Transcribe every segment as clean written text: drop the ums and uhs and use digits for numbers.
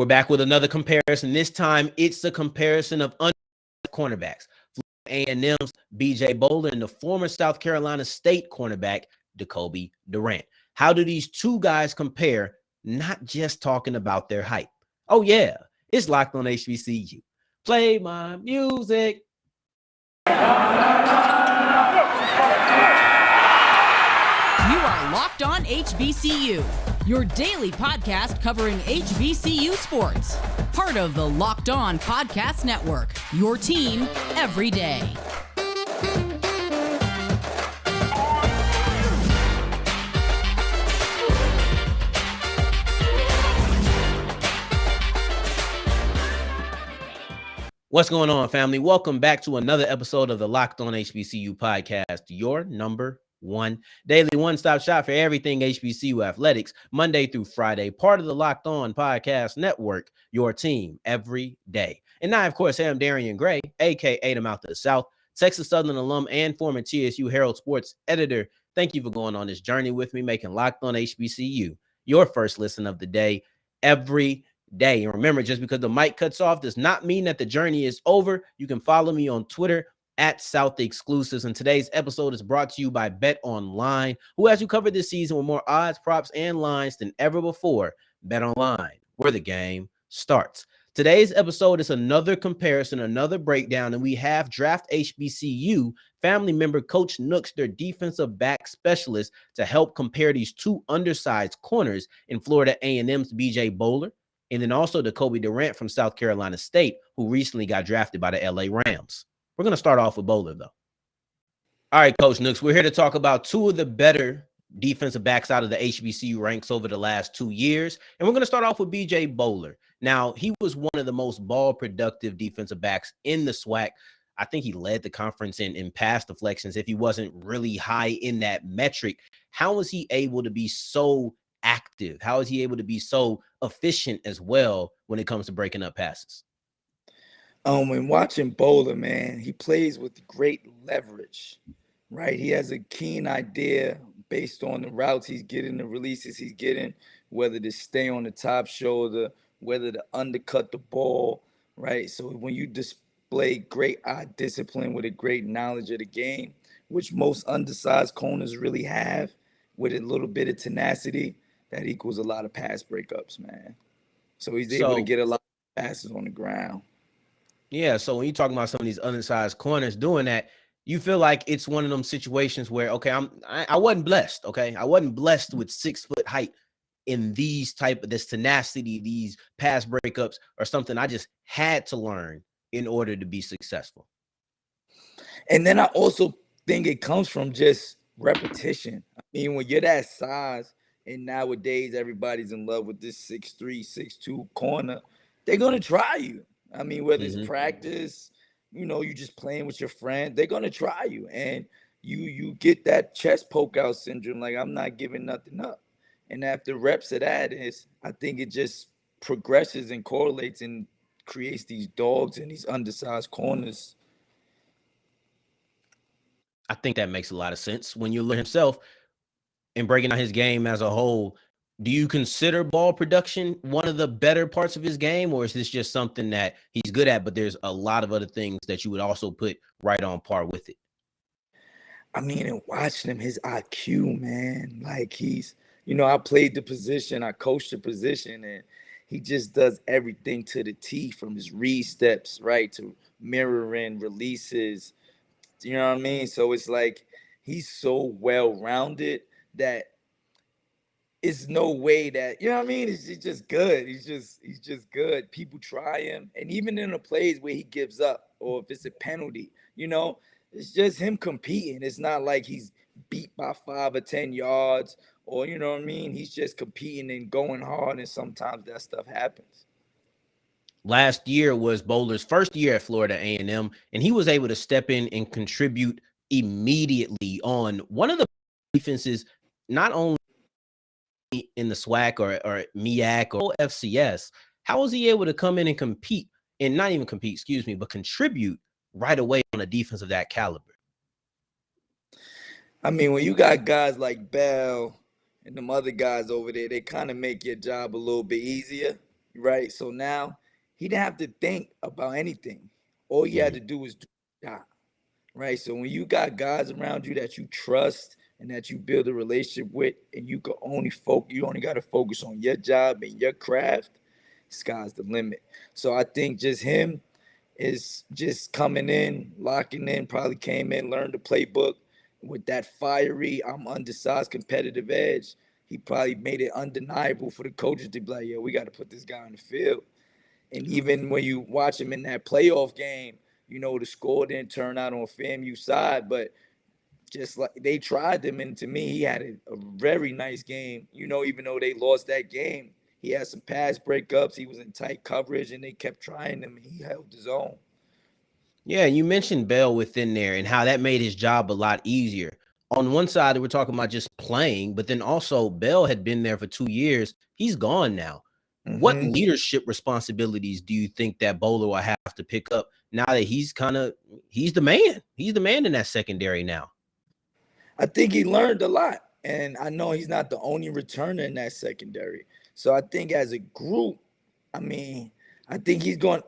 We're back with another comparison. This time, it's the comparison of cornerbacks. A&M's B.J. Bohler and the former South Carolina State cornerback, Decobie Durant. How do these two guys compare, not just talking about their height? Oh, yeah, it's Locked on HBCU. Play my music. You are Locked on HBCU, your daily podcast covering HBCU sports. Part of the Locked On Podcast Network, your team every day. What's going on, family? Welcome back to another episode of the Locked on HBCU podcast, your number one daily one-stop shop for everything HBCU athletics, Monday through Friday, part of the Locked On Podcast Network, your team every day. And I, of course, am Darian Gray, a.k.a. the Mouth of the South, Texas Southern alum and former TSU Herald Sports editor. Thank you for going on this journey with me, making Locked on HBCU your first listen of the day every day. And remember, just because the mic cuts off does not mean that the journey is over. You can follow me on Twitter at South Exclusives. And today's episode is brought to you by BetOnline, who has you covered this season with more odds, props, and lines than ever before. BetOnline, where the game starts. Today's episode is another comparison, another breakdown, and we have Draft HBCU family member Coach Nooks, their defensive back specialist, to help compare these two undersized corners in Florida A&M's B.J. Bohler, and then also Decobie Durant from South Carolina State, who recently got drafted by the LA Rams. We're going to start off with Bohler, though. All right, Coach Nooks, we're here to talk about two of the better defensive backs out of the HBCU ranks over the last 2 years. And we're going to start off with B.J. Bohler. Now, he was one of the most ball-productive defensive backs in the SWAC. I think he led the conference in pass deflections if he wasn't really high in that metric. How was he able to be so active? How is he able to be so efficient as well when it comes to breaking up passes? When watching Bohler, man, he plays with great leverage, right? He has a keen idea based on the routes he's getting, the releases he's getting, whether to stay on the top shoulder, whether to undercut the ball, right? So when you display great eye discipline with a great knowledge of the game, which most undersized corners really have, with a little bit of tenacity, that equals a lot of pass breakups, man. So he's able to get a lot of passes on the ground. Yeah, so when you're talking about some of these undersized corners doing that, you feel like it's one of them situations where, okay, I wasn't blessed, okay? I wasn't blessed with 6 foot height in these type of this tenacity, these pass breakups, or something I just had to learn in order to be successful. And then I also think it comes from just repetition. I mean, when you're that size, and nowadays everybody's in love with this 6'3", 6'2" corner, they're going to try you. I mean, whether it's practice, you just playing with your friend, they're going to try you. And you get that chest poke out syndrome, like I'm not giving nothing up. And after reps of that I think it just progresses and correlates and creates these dogs and these undersized corners. I think that makes a lot of sense. When you learn himself and breaking down his game as a whole, do you consider ball production one of the better parts of his game, or is this just something that he's good at, but there's a lot of other things that you would also put right on par with it? I mean, and watching him, his IQ, man, like he's, I played the position, I coached the position, and he just does everything to the T, from his read steps, right, to mirroring releases, you know what I mean? So it's like he's so well-rounded that it's no way that, you know what I mean? He's just good. He's just good. People try him. And even in the plays where he gives up, or if it's a penalty, it's just him competing. It's not like he's beat by 5 or 10 yards, or, you know what I mean? He's just competing and going hard, and sometimes that stuff happens. Last year was Bohler's first year at Florida A&M, and he was able to step in and contribute immediately on one of the defenses, not only in the SWAC or MEAC or FCS. How was he able to come in and compete, and not even compete, but contribute right away on a defense of that caliber? I mean, when you got guys like Bell and them other guys over there, they kind of make your job a little bit easier, right? So now he didn't have to think about anything. All he had Mhm. to do was do his job, right? So when you got guys around you that you trust and that you build a relationship with, and you only got to focus on your job and your craft, sky's the limit. So I think just him is just coming in, locking in, probably came in, learned the playbook with that fiery, I'm undersized competitive edge. He probably made it undeniable for the coaches to be like, yeah, we got to put this guy on the field. And even when you watch him in that playoff game, the score didn't turn out on FAMU's side, but just like they tried him, and to me, he had a very nice game. Even though they lost that game, he had some pass breakups. He was in tight coverage, and they kept trying him, and he held his own. Yeah, you mentioned Bell within there and how that made his job a lot easier. On one side, we're talking about just playing, but then also Bell had been there for 2 years. He's gone now. What Hmm. leadership responsibilities do you think that Bohler will have to pick up now that he's the man? He's the man in that secondary now. I think he learned a lot, and I know he's not the only returner in that secondary. So I think as a group, I mean, I think he's going.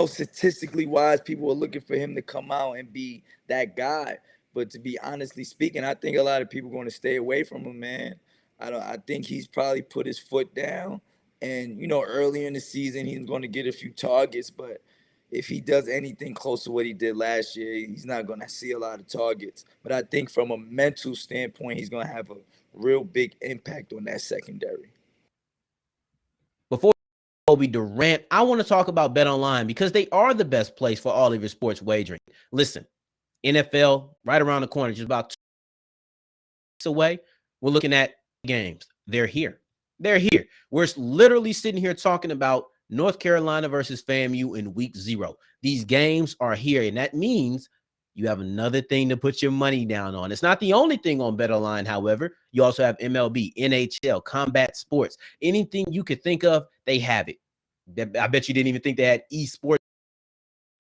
Statistically wise, people are looking for him to come out and be that guy. But to be honestly speaking, I think a lot of people are going to stay away from him, man. I don't. I think he's probably put his foot down, and earlier in the season he's going to get a few targets, but if he does anything close to what he did last year, he's not going to see a lot of targets. But I think from a mental standpoint, he's going to have a real big impact on that secondary. Before Decobie Durant, I want to talk about BetOnline because they are the best place for all of your sports wagering. Listen, NFL right around the corner, just about 2 weeks away. We're looking at games. They're here. They're here. We're literally sitting here talking about North Carolina versus FAMU in week 0. These games are here, and that means you have another thing to put your money down on. It's not the only thing on BetOnline, however. You also have MLB, NHL, combat sports. Anything you could think of, they have it. I bet you didn't even think they had esports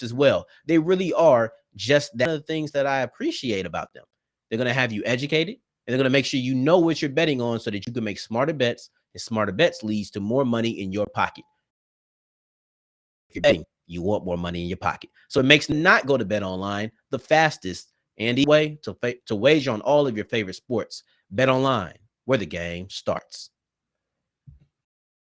as well. They really are just that. One of the things that I appreciate about them. They're going to have you educated, and they're going to make sure you know what you're betting on so that you can make smarter bets, and smarter bets leads to more money in your pocket. If you're betting, you want more money in your pocket. So it makes not go to BetOnline the fastest and easy way to wager on all of your favorite sports. BetOnline, where the game starts.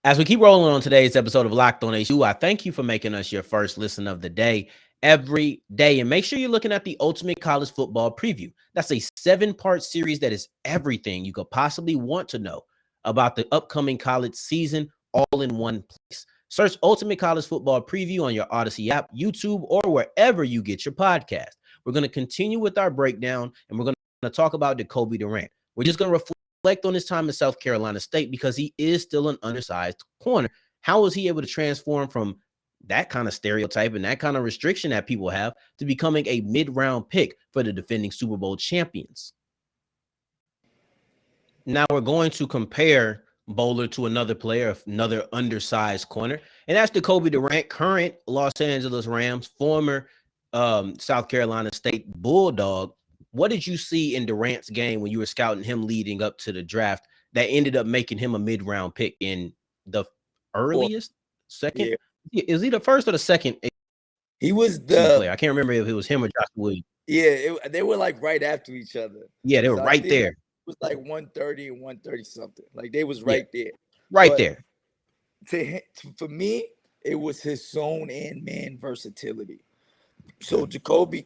As we keep rolling on today's episode of Locked On HBCU, I thank you for making us your first listen of the day every day. And make sure you're looking at the Ultimate College Football Preview. That's a 7-part series that is everything you could possibly want to know about the upcoming college season all in one place. Search Ultimate College Football Preview on your Odyssey app, YouTube, or wherever you get your podcast. We're going to continue with our breakdown, and we're going to talk about Decobie Durant. We're just going to reflect on his time in South Carolina State because he is still an undersized corner. How was he able to transform from that kind of stereotype and that kind of restriction that people have to becoming a mid-round pick for the defending Super Bowl champions? Now we're going to compare Bohler to another player, another undersized corner, and that's Decobie Durant, current Los Angeles Rams, former South Carolina State Bulldog. What did you see in Durant's game when you were scouting him leading up to the draft that ended up making him a mid-round pick in the Or earliest second? yeah, Is he the first or the second he was HBCU the player? I can't remember if it was him or Josh Williams. they were like right after each other. Yeah, they were So I right think it there, was like 130 and 130 something. Like they was yeah, right there. right But there. for me, it was his zone and man versatility. So Jacoby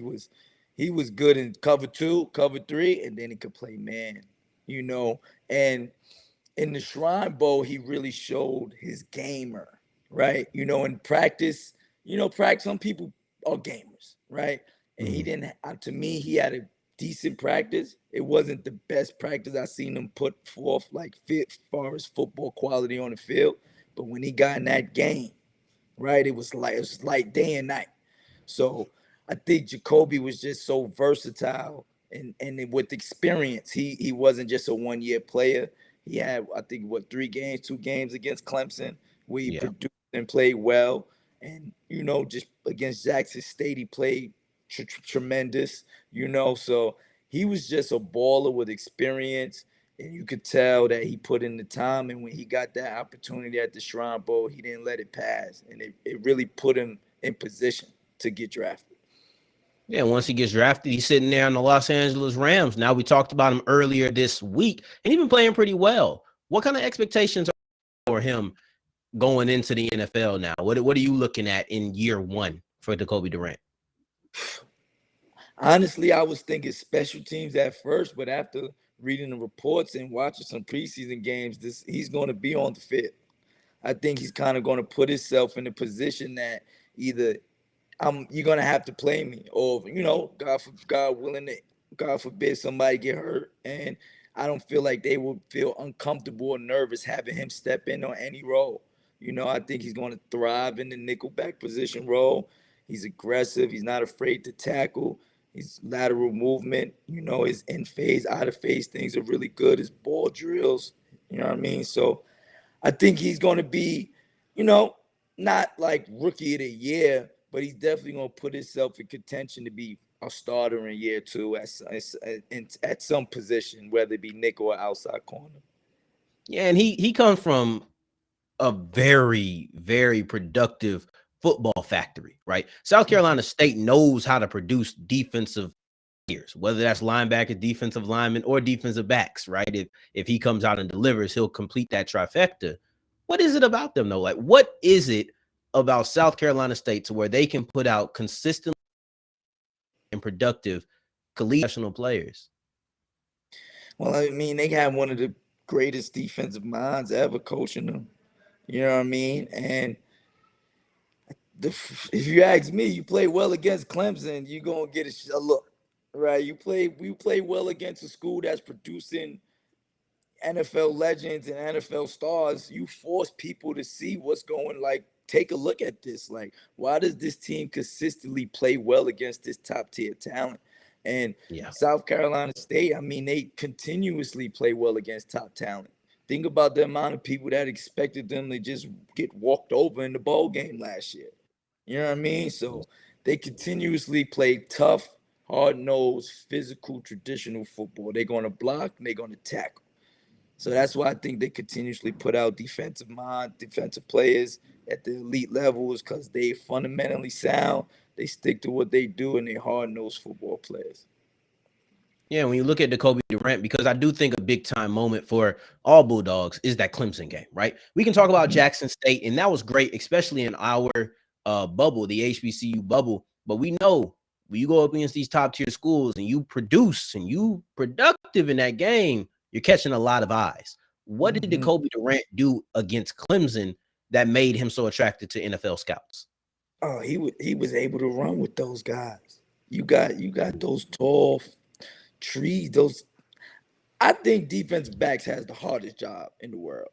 was good in cover 2, cover 3, and then he could play man, you know. And in the Shrine Bowl, he really showed his gamer, right? In practice, practice. Some people are gamers, right? And he Mhm. didn't. To me, he had a decent practice. It wasn't the best practice I seen him put forth, like fit as far as football quality on the field. But when he got in that game, right, it was like day and night. So I think Jacoby was just so versatile and with experience. He wasn't just a 1 year player. He had, I think, 3 games, 2 games against Clemson where he Yeah. produced and played well. And just against Jackson State, he played tremendous. So he was just a baller with experience. And you could tell that he put in the time. And when he got that opportunity at the Shrine Bowl, he didn't let it pass. And it really put him in position to get drafted. Yeah, once he gets drafted, he's sitting there on the Los Angeles Rams. Now, we talked about him earlier this week, and he's been playing pretty well. What kind of expectations are for him going into the NFL now? What are you looking at in year one for Decobie Durant? Honestly, I was thinking special teams at first, but after reading the reports and watching some preseason games, he's going to be on the field. I think he's kind of going to put himself in a position that either you're gonna have to play me, or God forbid somebody get hurt, and I don't feel like they will feel uncomfortable or nervous having him step in on any role. I think he's going to thrive in the nickelback position role. He's aggressive. He's not afraid to tackle. His lateral movement, his in phase, out of phase things are really good. His ball drills, you know what I mean? So I think he's going to be, not like rookie of the year, but he's definitely going to put himself in contention to be a starter in year two at some position, whether it be nickel or outside corner. Yeah, and he comes from a very, very productive football factory, right? South Carolina State knows how to produce defensive players, whether that's linebacker, defensive linemen, or defensive backs, right? If he comes out and delivers, he'll complete that trifecta. What is it about them, though? Like, what is it about South Carolina State to where they can put out consistent and productive collegiate players? Well, I mean, they have one of the greatest defensive minds ever coaching them. You know what I mean? And if you ask me, you play well against Clemson, you're gonna get a look, right? You play well against a school that's producing NFL legends and NFL stars. You force people to see what's going. Like, take a look at this. Like, why does this team consistently play well against this top tier talent? And South Carolina State, I mean, they continuously play well against top talent. Think about the amount of people that expected them to just get walked over in the bowl game last year. You know what I mean? So they continuously play tough, hard-nosed, physical, traditional football. They're going to block and they're going to tackle. So that's why I think they continuously put out defensive players at the elite levels, because they fundamentally sound. They stick to what they do, and they're hard-nosed football players. Yeah, when you look at Decobie Durant, because I do think a big-time moment for all Bulldogs is that Clemson game, right? We can talk about Jackson State, and that was great, especially in our bubble, the HBCU bubble. But we know when you go up against these top-tier schools and you produce and you productive in that game, you're catching a lot of eyes. What did Decobie Durant do against Clemson that made him so attracted to NFL scouts? Oh, he was able to run with those guys. You got those tall trees. I think defensive backs has the hardest job in the world,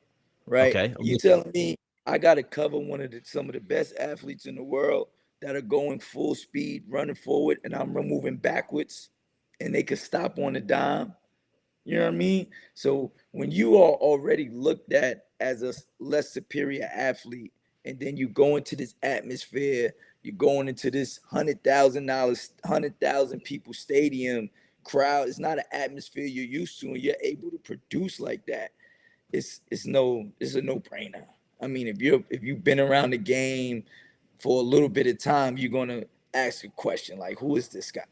right? Okay, You telling me I got to cover some of the best athletes in the world that are going full speed, running forward, and I'm moving backwards, and they could stop on a dime. You know what I mean? So when you are already looked at as a less superior athlete, and then you go into this atmosphere, you're going into this $100,000 people stadium crowd. It's not an atmosphere you're used to, and you're able to produce like that. It's a no-brainer. I mean, if you've been around the game for a little bit of time, you're gonna ask a question like, who is this guy?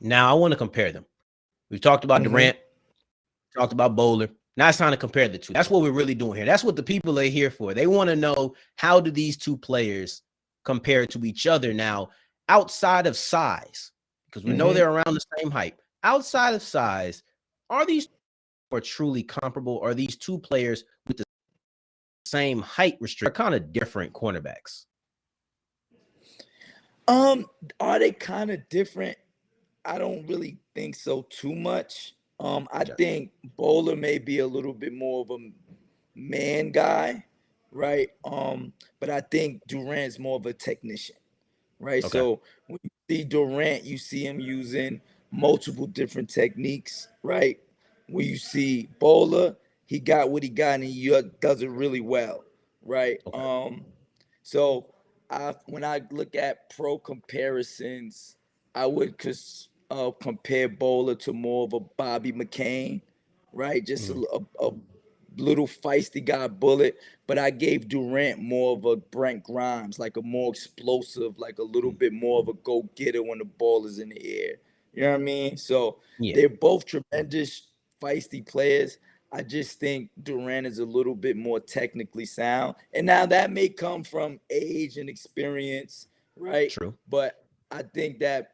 Now I want to compare them. We've talked about Durant, talked about Bohler. Now it's time to compare the two. That's what we're really doing here. That's what the people are here for. They want to know, how do these two players compare to each other now outside of size? Because we know they're around the same height. Outside of size, are these truly comparable? Are these two players with the same height restriction kind of different cornerbacks? Are they kind of different? I don't really think so too much. I think Bohler may be a little bit more of a man guy, right? But I think Durant's more of a technician, right? Okay. So when you see Durant, you see him using multiple different techniques, right? When you see Bohler, he got what he got and he does it really well, right? Okay. So when I look at pro comparisons, I would compare Bohler to more of a Bobby McCain, right? Just a little feisty guy bullet. But I gave Durant more of a Brent Grimes, like a more explosive, like a little bit more of a go-getter when the ball is in the air. You know what I mean? So Yeah, they're both tremendous, feisty players. I just think Durant is a little bit more technically sound. And now that may come from age and experience, right? true. But I think that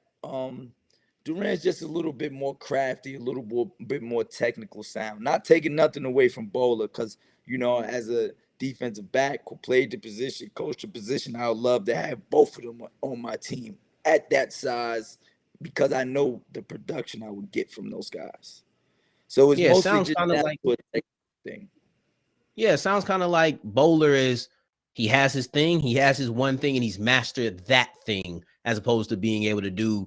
Durant's just a little bit more crafty, a little bit more technical sound. Not taking nothing away from Bohler, because as a defensive back who played the position, coached the position, I would love to have both of them on my team at that size, because I know the production I would get from those guys. So it's Yeah, it mostly sounds just kind of down like to a technical thing. yeah, it sounds kind of like Bowler is he has his thing, he has his one thing, and he's mastered that thing as opposed to being able to do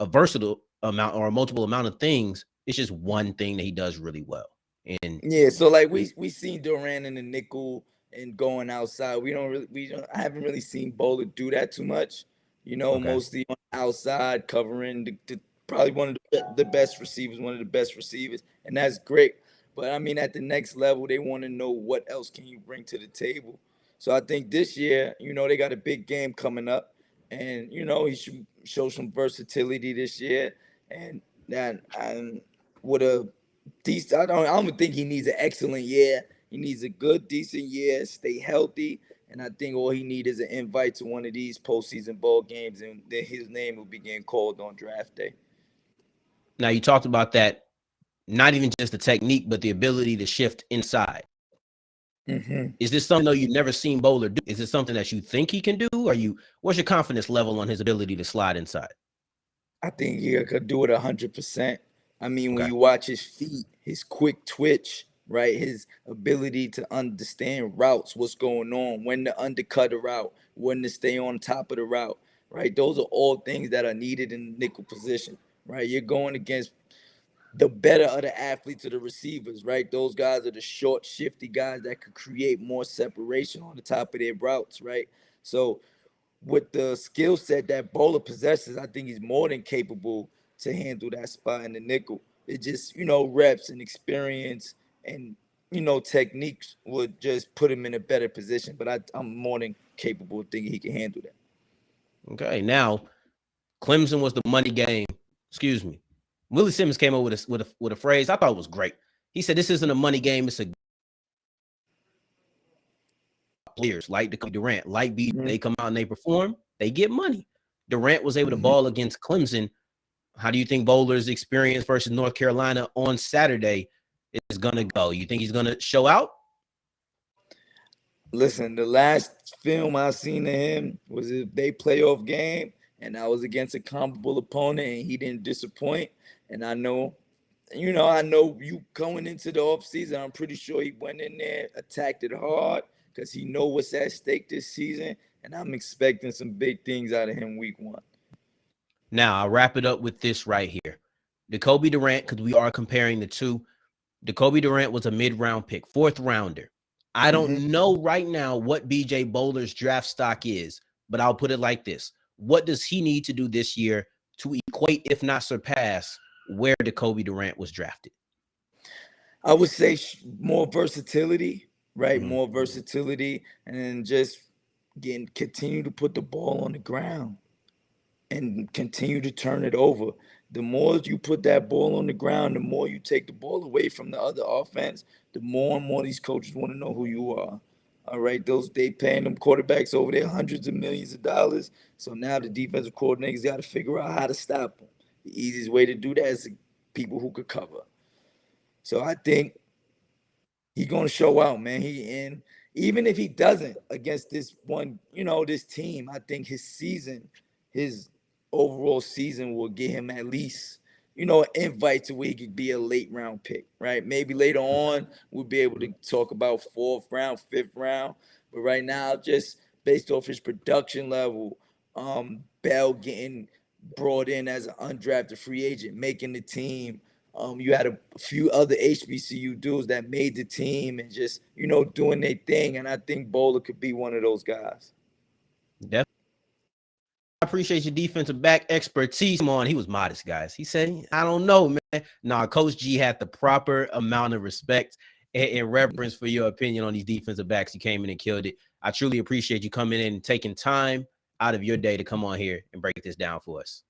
a versatile amount or a multiple amount of things. It's just one thing that he does really well. And Yeah, so like we seen Durant in the nickel and going outside. I haven't really seen Bowler do that too much. okay. Mostly on the outside covering probably one of the best receivers, one of the best receivers, and that's great. But I mean, at the next level, they want to know what else can you bring to the table. So I think this year, they got a big game coming up, and he should show some versatility this year, and that and with a decent. I don't think he needs an excellent year. He needs a good, decent year. Stay healthy, and I think all he needs is an invite to one of these postseason ball games, and then his name will be getting called on draft day. Now you talked about that, not even just the technique, but the ability to shift inside. Hmm. Is this something though you've never seen Bowler do? Is it something that you think he can do? What's your confidence level on his ability to slide inside? I think he could do it 100%. I mean, when Okay. you watch his feet, his quick twitch, right, his ability to understand routes, what's going on, when to undercut a route, when to stay on top of the route, right? Those are all things that are needed in the nickel position, right? You're going against the better of the athletes, or the receivers, right? Those guys are the short, shifty guys that could create more separation on the top of their routes, right? So with the skill set that Bowler possesses, I think he's more than capable to handle that spot in the nickel. It just, reps and experience and, techniques would just put him in a better position. But I'm more than capable of thinking he can handle that. Okay. Now, Clemson was the money game. Excuse me. Willie Simmons came up with a phrase I thought was great. He said, "This isn't a money game; it's a players like Decobie Durant, like B. Mm-hmm. They come out and they perform, they get money." Durant was able to Mm-hmm. ball against Clemson. How do you think Bowler's experience versus North Carolina on Saturday is going to go? You think he's going to show out? Listen, the last film I seen of him was a they playoff game, and I was against a comparable opponent, and he didn't disappoint. And I know you going into the offseason, I'm pretty sure he went in there, attacked it hard, because he know what's at stake this season, and I'm expecting some big things out of him week 1. Now, I'll wrap it up with this right here. Decobie Durant, because we are comparing the two. Decobie Durant was a mid-round pick, fourth rounder. I Mm-hmm. don't know right now what BJ Bowler's draft stock is, but I'll put it like this. What does he need to do this year to equate, if not surpass, where Decobie Durant was drafted? I would say more versatility, right? Mhm. More versatility, and then just continue to put the ball on the ground and continue to turn it over. The more you put that ball on the ground, the more you take the ball away from the other offense, the more and more these coaches want to know who you are. All right, they paying them quarterbacks over there hundreds of millions of dollars. So now the defensive coordinators got to figure out how to stop them. The easiest way to do that is people who could cover. So I think he's gonna show out, man. And even if he doesn't against this one, this team, I think his overall season will get him at least, an invite to where he could be a late round pick, right? Maybe later on we'll be able to talk about fourth round, fifth round. But right now, just based off his production level, Bell getting brought in as an undrafted free agent, making the team. You had a few other HBCU dudes that made the team and just, doing their thing. And I think Bohler could be one of those guys. Definitely. appreciate your defensive back expertise. Come on, he was modest, guys. He said, I don't know, man. Nah, Coach G had the proper amount of respect and reverence for your opinion on these defensive backs. You came in and killed it. I truly appreciate you coming in and taking time out of your day to come on here and break this down for us.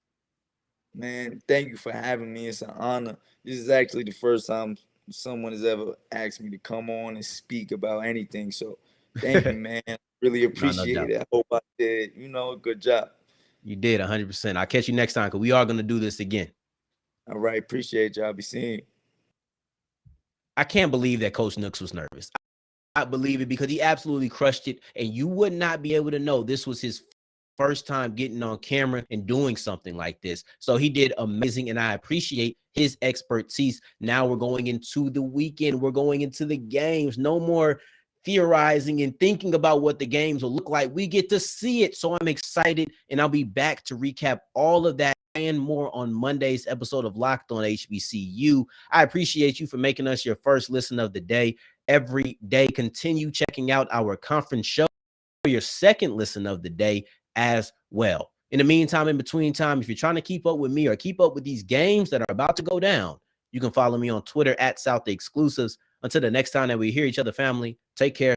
Man, thank you for having me. It's an honor. This is actually the first time someone has ever asked me to come on and speak about anything. So thank you, man. Really appreciate it. I hope I did, a good job. You did 100%. I'll catch you next time because we are going to do this again. All right. Appreciate y'all. Be seeing you. I can't believe that Coach Nooks was nervous. I believe it because he absolutely crushed it. And you would not be able to know this was his first time getting on camera and doing something like this. So he did amazing, and I appreciate his expertise. Now we're going into the weekend. We're going into the games. No more theorizing and thinking about what the games will look like. We get to see it. So I'm excited, and I'll be back to recap all of that and more on Monday's episode of Locked On HBCU. I appreciate you for making us your first listen of the day. Every day, continue checking out our conference show for your second listen of the day as well. In the meantime, in between time, if you're trying to keep up with me or keep up with these games that are about to go down, you can follow me on Twitter at South Exclusives. Until the next time that we hear each other, family, take care.